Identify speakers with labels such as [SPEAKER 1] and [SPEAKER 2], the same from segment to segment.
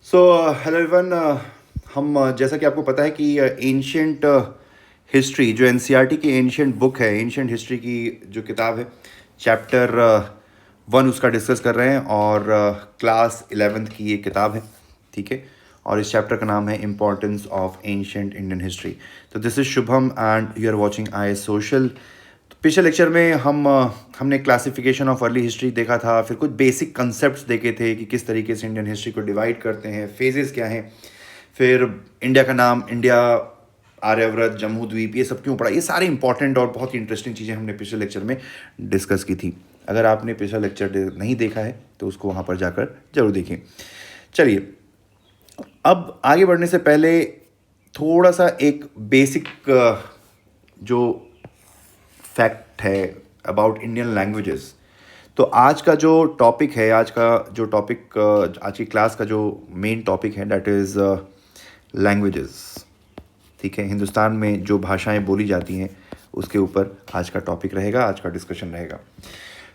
[SPEAKER 1] So hello everyone. हम जैसा कि आपको पता है कि एंशियंट हिस्ट्री जो एनसीईआरटी की एंशियंट बुक है, एंशियंट हिस्ट्री की जो किताब है, चैप्टर 1 उसका डिस्कस कर रहे हैं और क्लास 11th की ये किताब है। ठीक है। और इस चैप्टर का नाम है importance of ancient Indian history. तो this is Shubham and you are watching I social. तो पिछले लेक्चर में हमने क्लासिफिकेशन ऑफ अर्ली हिस्ट्री देखा था, फिर कुछ बेसिक कंसेप्ट्स देखे थे कि किस तरीके से इंडियन हिस्ट्री को डिवाइड करते हैं, फेजेस क्या हैं। फिर इंडिया का नाम, इंडिया, आर्यव्रत, जम्मू द्वीप, ये सब क्यों पड़ा, ये सारे इंपॉर्टेंट और बहुत ही इंटरेस्टिंग चीज़ें हमने पिछले लेक्चर में डिस्कस की थी। अगर आपने पिछला लेक्चर नहीं देखा है तो उसको वहाँ पर जाकर जरूर देखें। चलिए, अब आगे बढ़ने से पहले थोड़ा सा एक बेसिक जो फैक्ट है अबाउट इंडियन लैंग्वेजेस। तो आज का जो टॉपिक है, आज की क्लास का जो मेन टॉपिक है, दैट इज़ लैंग्वेजेस। ठीक है। हिंदुस्तान में जो भाषाएं बोली जाती हैं उसके ऊपर आज का टॉपिक रहेगा, आज का डिस्कशन रहेगा।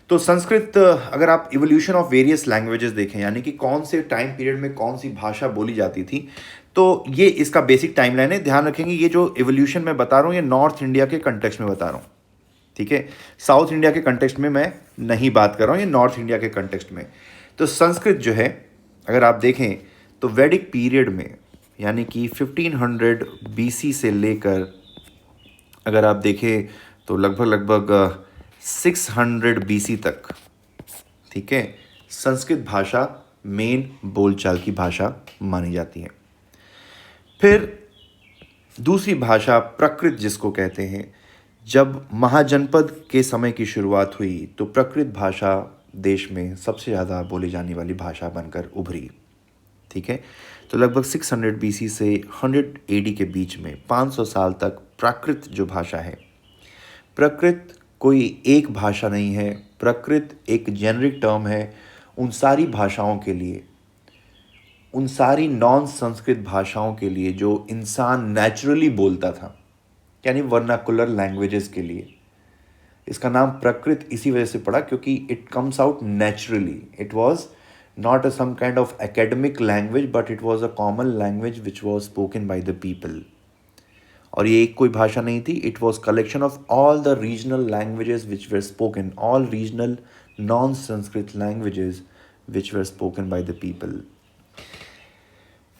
[SPEAKER 1] तो संस्कृत, अगर आप इवोल्यूशन ऑफ वेरियस लैंग्वेजेस देखें, यानी कि कौन से टाइम पीरियड में कौन सी भाषा बोली जाती थी, तो ये इसका बेसिक टाइमलाइन है। ध्यान रखेंगे, ये जो इवोल्यूशन मैं बता रहा हूँ ये नॉर्थ इंडिया के कंटेक्स्ट में बता रहा हूँ। ठीक है। साउथ इंडिया के कंटेक्स्ट में मैं नहीं बात कर रहा हूँ, ये नॉर्थ इंडिया के कंटेक्स्ट में। तो संस्कृत जो है, अगर आप देखें तो वैदिक पीरियड में, यानी कि 1500 बीसी से लेकर अगर आप देखें तो लगभग 600 बीसी तक, ठीक है, संस्कृत भाषा मेन बोलचाल की भाषा मानी जाती है। फिर दूसरी भाषा प्रकृत जिसको कहते हैं, जब महाजनपद के समय की शुरुआत हुई तो प्रकृत भाषा देश में सबसे ज़्यादा बोली जाने वाली भाषा बनकर उभरी। ठीक है। तो लगभग 600 बीसी से 100 एडी के बीच में 500 साल तक प्राकृत जो भाषा है, प्रकृत कोई एक भाषा नहीं है, प्रकृत एक जेनरिक टर्म है उन सारी भाषाओं के लिए, उन सारी नॉन संस्कृत भाषाओं के लिए जो इंसान नेचुरली बोलता था, यानी वर्नाकुलर लैंग्वेजेस के लिए। इसका नाम प्रकृत इसी वजह से पड़ा क्योंकि it comes out naturally. It was not some kind of academic language, but it was a common language which was spoken by the people. और ये एक कोई भाषा नहीं थी, it was collection of all the regional languages which were spoken, all regional non Sanskrit languages which were spoken by the people.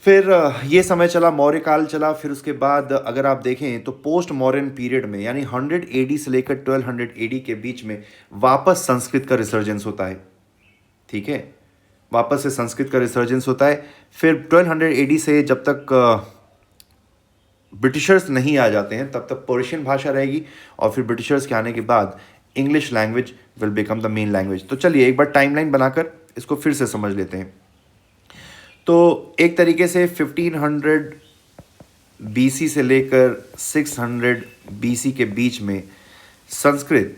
[SPEAKER 1] फिर ये समय चला, मौर्य काल चला। फिर उसके बाद अगर आप देखें तो पोस्ट मॉडर्न पीरियड में, यानी 100 एडी से लेकर 1200 एडी के बीच में वापस संस्कृत का रिसर्जेंस होता है। ठीक है। वापस से संस्कृत का रिसर्जेंस होता है। फिर 1200 एडी से जब तक ब्रिटिशर्स नहीं आ जाते हैं तब तक पर्शियन भाषा रहेगी, और फिर ब्रिटिशर्स के आने के बाद English language will become the main language. तो चलिए एक बार टाइमलाइन बनाकर इसको फिर से समझ लेते हैं। तो एक तरीके से 1500 बीसी से लेकर 600 बीसी के बीच में संस्कृत,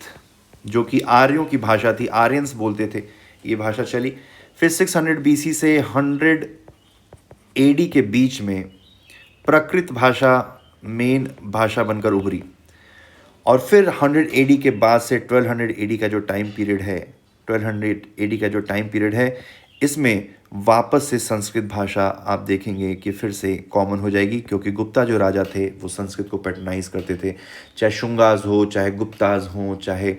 [SPEAKER 1] जो कि आर्यों की भाषा थी, आर्यंस बोलते थे, ये भाषा चली। फिर 600 बीसी से 100 एडी के बीच में प्राकृत भाषा मेन भाषा बनकर उभरी। और फिर 100 एडी के बाद से 1200 एडी का जो टाइम पीरियड है, 1200 एडी का जो टाइम पीरियड है, इसमें वापस से संस्कृत भाषा आप देखेंगे कि फिर से कॉमन हो जाएगी, क्योंकि गुप्ता जो राजा थे वो संस्कृत को पैटर्नाइज करते थे। चाहे शुंगाज हो, चाहे गुप्ताज हों, चाहे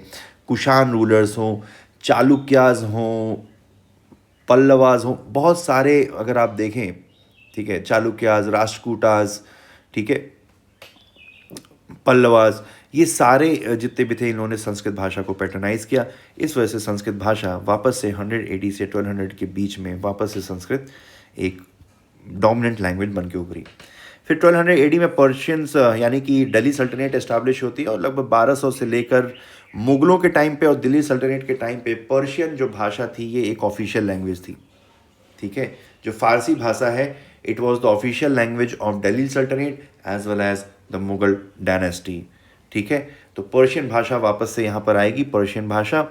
[SPEAKER 1] कुषाण रूलर्स हों, चालुक्याज हों, पल्लवाज हों, बहुत सारे अगर आप देखें, ठीक है, चालुक्याज, राष्ट्रकूटाज, ठीक है, पल्लवाज, ये सारे जितने भी थे इन्होंने संस्कृत भाषा को पैटर्नाइज किया। इस वजह से संस्कृत भाषा वापस से 100 एडी से 1200 के बीच में वापस से संस्कृत एक डोमिनेंट लैंग्वेज बन के उभरी। फिर 1200 एडी में पर्शियंस, यानी कि दिल्ली सल्तनत एस्टैब्लिश होती है, और लगभग 1200 से लेकर मुगलों के टाइम पे और दिल्ली सल्तनत के टाइम पे पर्शियन जो भाषा थी ये एक ऑफिशियल लैंग्वेज थी। ठीक है। जो फारसी भाषा है, it was the official language of Delhi सल्तनत as well as the Mughal dynasty. ठीक है। तो पर्शियन भाषा वापस से यहाँ पर आएगी, पर्शियन भाषा।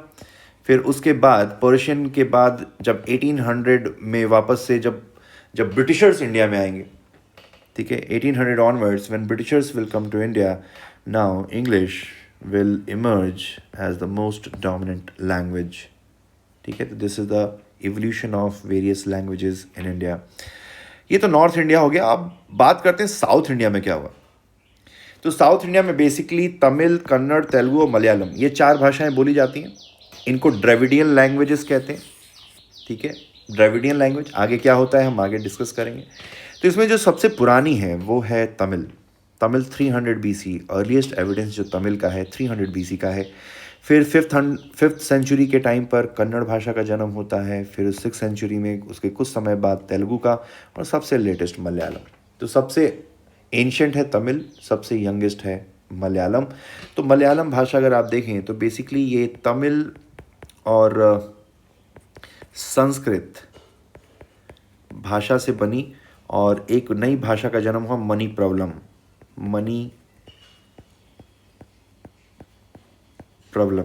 [SPEAKER 1] फिर उसके बाद पर्शियन के बाद जब 1800 में वापस से जब जब ब्रिटिशर्स इंडिया में आएंगे, ठीक है, 1800 onwards when Britishers will come to India, now English will emerge as the most dominant language. ठीक है। तो this is the evolution of various languages in India. ये तो नॉर्थ इंडिया हो गया। अब बात करते हैं साउथ इंडिया में क्या हुआ। तो साउथ इंडिया में बेसिकली तमिल, कन्नड़, तेलुगु और मलयालम, ये 4 भाषाएं बोली जाती हैं। इनको द्रविडियन लैंग्वेजेस कहते हैं, ठीक है। द्रविडियन लैंग्वेज, आगे क्या होता है हम आगे डिस्कस करेंगे। तो इसमें जो सबसे पुरानी है वो है Tamil. Tamil 300 BC, earliest evidence जो तमिल का है 300 BC का है। फिर फिफ्थ सेंचुरी के टाइम पर कन्नड़ भाषा का जन्म होता है। फिर 6th सेंचुरी में उसके कुछ समय बाद तेलुगु का, और सबसे लेटेस्ट मलयालम। तो सबसे एंशंट है तमिल, सबसे यंगेस्ट है मलयालम। तो मलयालम भाषा अगर आप देखें तो बेसिकली ये तमिल और संस्कृत भाषा से बनी, और एक नई भाषा का जन्म हुआ मनी प्रॉब्लम।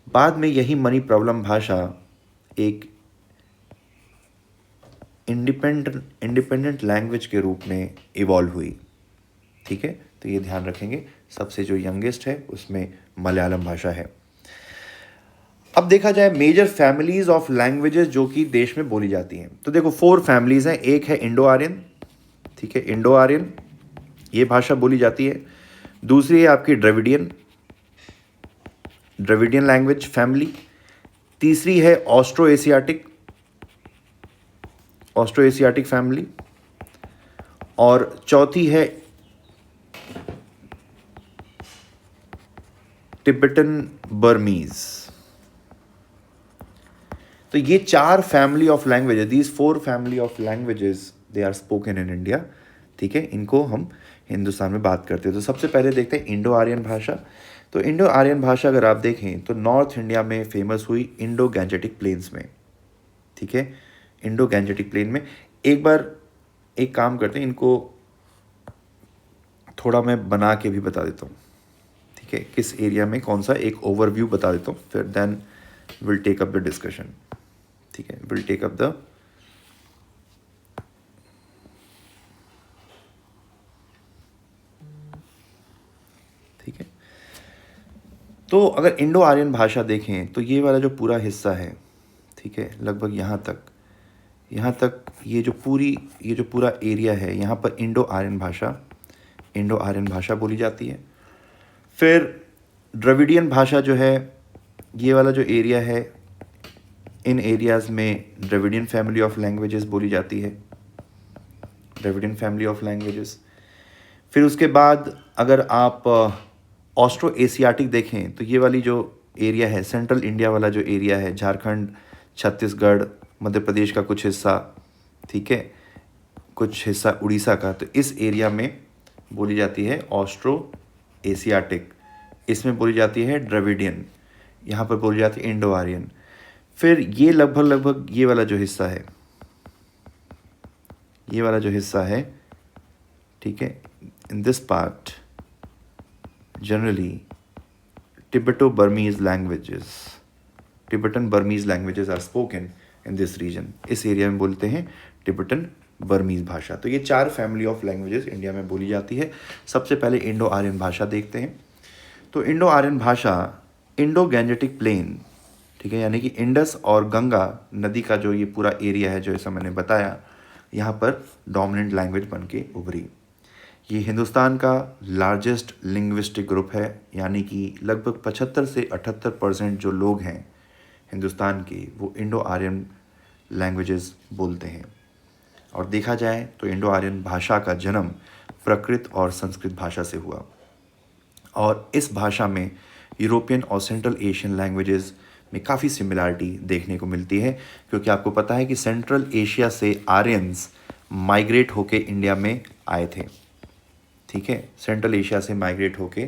[SPEAKER 1] बाद में यही मनी प्रॉब्लम भाषा एक इंडिपेंडेंट लैंग्वेज के रूप में इवॉल्व हुई, ठीक है। तो ये ध्यान रखेंगे, सबसे जो यंगेस्ट है उसमें मलयालम भाषा है। अब देखा जाए मेजर फैमिलीज ऑफ लैंग्वेजेस जो कि देश में बोली जाती हैं, तो देखो 4 फैमिलीज हैं। एक है इंडो आर्यन, ठीक है, इंडो आर्यन, ये भाषा बोली जाती है। दूसरी है आपकी द्रविडियन लैंग्वेज फैमिली। तीसरी है ऑस्ट्रो एशियाटिक फैमिली। और चौथी है टिबेटन बर्मीज। तो ये 4 family of languages, these 4 family of languages they are spoken in India, ठीक है। इनको हम हिंदुस्तान में बात करते हैं। तो सबसे पहले देखते हैं इंडो आर्यन भाषा। तो इंडो आर्यन भाषा अगर आप देखें तो नॉर्थ इंडिया में फेमस हुई इंडो गैंजेटिक प्लेन्स में, ठीक है, इंडो गैंजेटिक प्लेन में। एक बार एक काम करते हैं, इनको थोड़ा मैं बना के भी बता देता हूँ, ठीक है, किस एरिया में कौन सा, एक ओवरव्यू बता देता हूँ, फिर then will take up the discussion, ठीक है, विल टेक अप द ठीक है। तो अगर इंडो आर्यन भाषा देखें तो ये वाला जो पूरा हिस्सा है, ठीक है, लगभग यहाँ तक ये जो पूरा एरिया है, यहाँ पर इंडो आर्यन भाषा बोली जाती है। फिर द्रविडियन भाषा जो है, ये वाला जो एरिया है, इन एरियाज़ में द्रविडियन फैमिली ऑफ लैंग्वेजेस बोली जाती है, द्रविडियन फैमिली ऑफ लैंग्वेजेस। फिर उसके बाद अगर आप ऑस्ट्रो एशियाटिक देखें तो ये वाली जो एरिया है, सेंट्रल इंडिया वाला जो एरिया है, झारखंड, छत्तीसगढ़, मध्य प्रदेश का कुछ हिस्सा, ठीक है, कुछ हिस्सा उड़ीसा का, तो इस एरिया में बोली जाती है ऑस्ट्रो एशियाटिक। इसमें बोली जाती है द्रविडियन, यहाँ पर बोली जाती है इंडो आर्यन। फिर ये लगभग ये वाला जो हिस्सा है, ठीक है, in this part generally Tibetan Burmese languages are spoken in this region. इस एरिया में बोलते हैं टिबेटन बर्मीज भाषा। तो ये 4 फैमिली ऑफ लैंग्वेजेस इंडिया में बोली जाती है। सबसे पहले इंडो आर्यन भाषा देखते हैं। तो इंडो आर्यन भाषा इंडो गैंजेटिक प्लेन, ठीक है, यानी कि इंडस और गंगा नदी का जो ये पूरा एरिया है, जो ऐसा मैंने बताया, यहाँ पर डोमिनेंट लैंग्वेज बन के उभरी। ये हिंदुस्तान का लार्जेस्ट लिंग्विस्टिक ग्रुप है, यानी कि लगभग 75 से 78% जो लोग हैं हिंदुस्तान के, वो इंडो आर्यन लैंग्वेजेस बोलते हैं। और देखा जाए तो इंडो आर्यन भाषा का जन्म प्राकृत और संस्कृत भाषा से हुआ, और इस भाषा में यूरोपियन और सेंट्रल एशियन लैंग्वेजेस में काफ़ी सिमिलरिटी देखने को मिलती है, क्योंकि आपको पता है कि सेंट्रल एशिया से आर्यंस माइग्रेट होके इंडिया में आए थे, ठीक है, सेंट्रल एशिया से माइग्रेट होके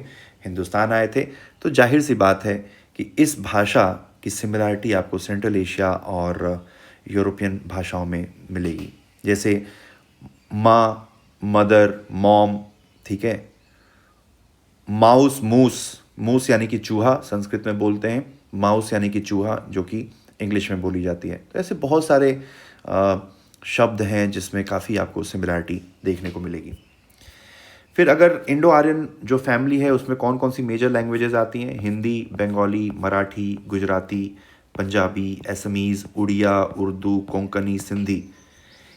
[SPEAKER 1] हिंदुस्तान आए थे। तो जाहिर सी बात है कि इस भाषा की सिमिलरिटी आपको सेंट्रल एशिया और यूरोपियन भाषाओं में मिलेगी, जैसे माँ, मदर, मॉम, ठीक है, माउस, मूस यानी कि चूहा संस्कृत में बोलते हैं, माउस यानी कि चूहा जो कि इंग्लिश में बोली जाती है। तो ऐसे बहुत सारे शब्द हैं जिसमें काफ़ी आपको सिमिलरिटी देखने को मिलेगी। फिर अगर इंडो आर्यन जो फैमिली है उसमें कौन कौन सी मेजर लैंग्वेजेस आती हैं, हिंदी, बंगाली, मराठी, गुजराती, पंजाबी, असमीज़, उड़िया, उर्दू, कोंकणी, सिंधी,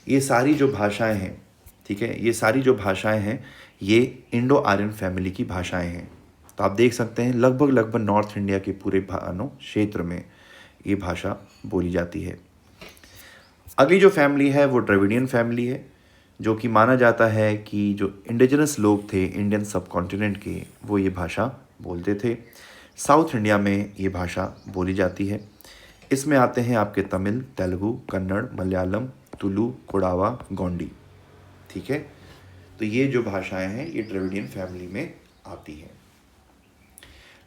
[SPEAKER 1] ये सारी जो भाषाएं हैं, ठीक है, ये सारी जो भाषाएं हैं ये इंडो आर्यन फैमिली की भाषाएं हैं। तो आप देख सकते हैं लगभग लगभग नॉर्थ इंडिया के पूरे क्षेत्र में ये भाषा बोली जाती है। अगली जो फैमिली है वो द्रविडियन फैमिली है, जो कि माना जाता है कि जो इंडिजिनस लोग थे इंडियन सब कॉन्टिनेंट के, वो ये भाषा बोलते थे। साउथ इंडिया में ये भाषा बोली जाती है। इसमें आते हैं आपके तमिल, तेलुगु, कन्नड़, मलयालम, तुलु, कोडावा, गोंडी, ठीक है। तो ये जो भाषाएं हैं ये द्रविडियन फैमिली में आती हैं।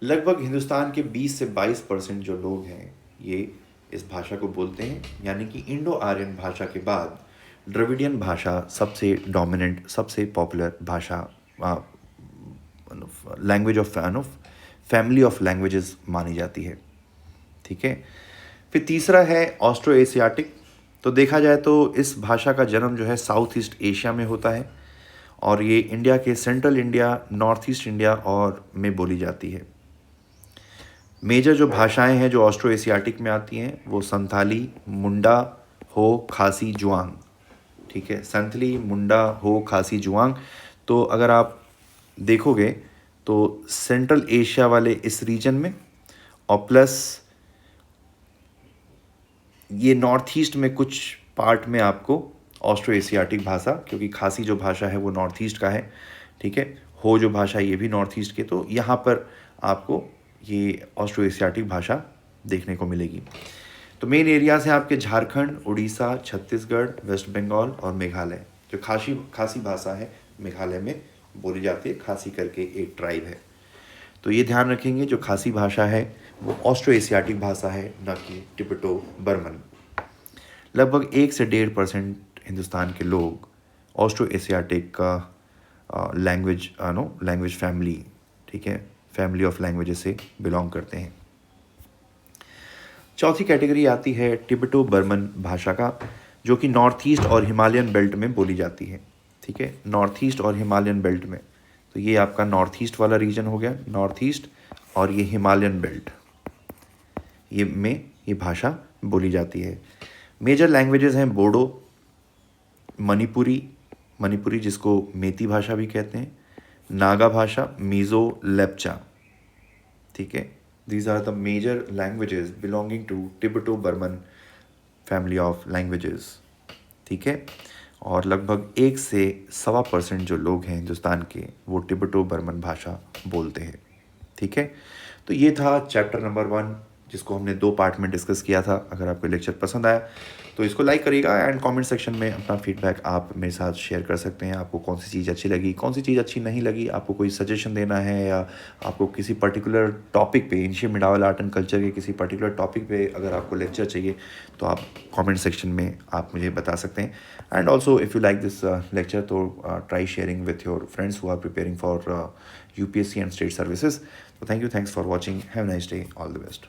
[SPEAKER 1] लगभग हिंदुस्तान के 20 से 22% जो लोग हैं ये इस भाषा को बोलते हैं, यानी कि इंडो आर्यन भाषा के बाद द्रविडियन भाषा सबसे डोमिनेंट, सबसे पॉपुलर भाषा, language of family of languages मानी जाती है, ठीक है। फिर तीसरा है ऑस्ट्रो एशियाटिक। तो देखा जाए तो इस भाषा का जन्म जो है साउथ ईस्ट एशिया में होता है और ये इंडिया के central India, north east India और में बोली जाती है। मेजर जो भाषाएं हैं जो ऑस्ट्रो एशियाटिक में आती हैं वो संथाली, मुंडा, हो, खासी, जुआंग, ठीक है। संथली, मुंडा, हो, खासी, जुआंग। तो अगर आप देखोगे तो सेंट्रल एशिया वाले इस रीजन में और प्लस ये नॉर्थ ईस्ट में कुछ पार्ट में आपको ऑस्ट्रो एशियाटिक भाषा, क्योंकि खासी जो भाषा है वो नॉर्थ ईस्ट का है, ठीक है। हो जो भाषा ये भी नॉर्थ ईस्ट के, तो यहाँ पर आपको ये ऑस्ट्रो एशियाटिक भाषा देखने को मिलेगी। तो मेन एरियाज हैं आपके झारखंड, उड़ीसा, छत्तीसगढ़, वेस्ट बंगाल और मेघालय। जो खासी भाषा है मेघालय में बोली जाती है, खासी करके एक ट्राइब है। तो ये ध्यान रखेंगे जो खासी भाषा है वो ऑस्ट्रो एशियाटिक भाषा है, न कि टिबेटो बर्मन। लगभग 1 से 1.5% हिंदुस्तान के लोग ऑस्ट्रो एशियाटिक का लैंग्वेज फैमिली, ठीक है, फैमिली ऑफ लैंग्वेजेस से बिलोंग करते हैं। चौथी कैटेगरी आती है टिबेटो बर्मन भाषा का, जो कि नॉर्थ ईस्ट और हिमालयन बेल्ट में बोली जाती है, ठीक है। नॉर्थ ईस्ट और हिमालयन बेल्ट में, तो ये आपका नॉर्थ ईस्ट वाला रीजन हो गया, नॉर्थ ईस्ट, और ये हिमालयन बेल्ट ये में ये भाषा बोली जाती है। मेजर लैंग्वेजेस हैं बोडो, मणिपुरी जिसको मेती भाषा भी कहते हैं, नागा भाषा, मिज़ो, लेप्चा, ठीक है। These are the major languages belonging to Tibeto-Burman family of languages, ठीक है। और लगभग 1 से 1.25% जो लोग हैं हिंदुस्तान के वो टिबेटो बर्मन भाषा बोलते हैं, ठीक है। तो ये था चैप्टर नंबर 1 जिसको हमने 2 पार्ट में डिस्कस किया था। अगर आपको लेक्चर पसंद आया तो इसको लाइक करिएगा एंड कमेंट सेक्शन में अपना फीडबैक आप मेरे साथ शेयर कर सकते हैं। आपको कौन सी चीज़ अच्छी लगी, कौन सी चीज़ अच्छी नहीं लगी, आपको कोई सजेशन देना है या आपको किसी पर्टिकुलर टॉपिक पे, एंशिएंट मिडावल आर्ट एंड कल्चर के किसी पर्टिकुलर टॉपिक पे अगर आपको लेक्चर चाहिए तो आप कमेंट सेक्शन में आप मुझे बता सकते हैं। And also if you like this lecture तो try sharing with your friends who are preparing for UPSC and state services. So thanks for watching. Have a nice day. All the best.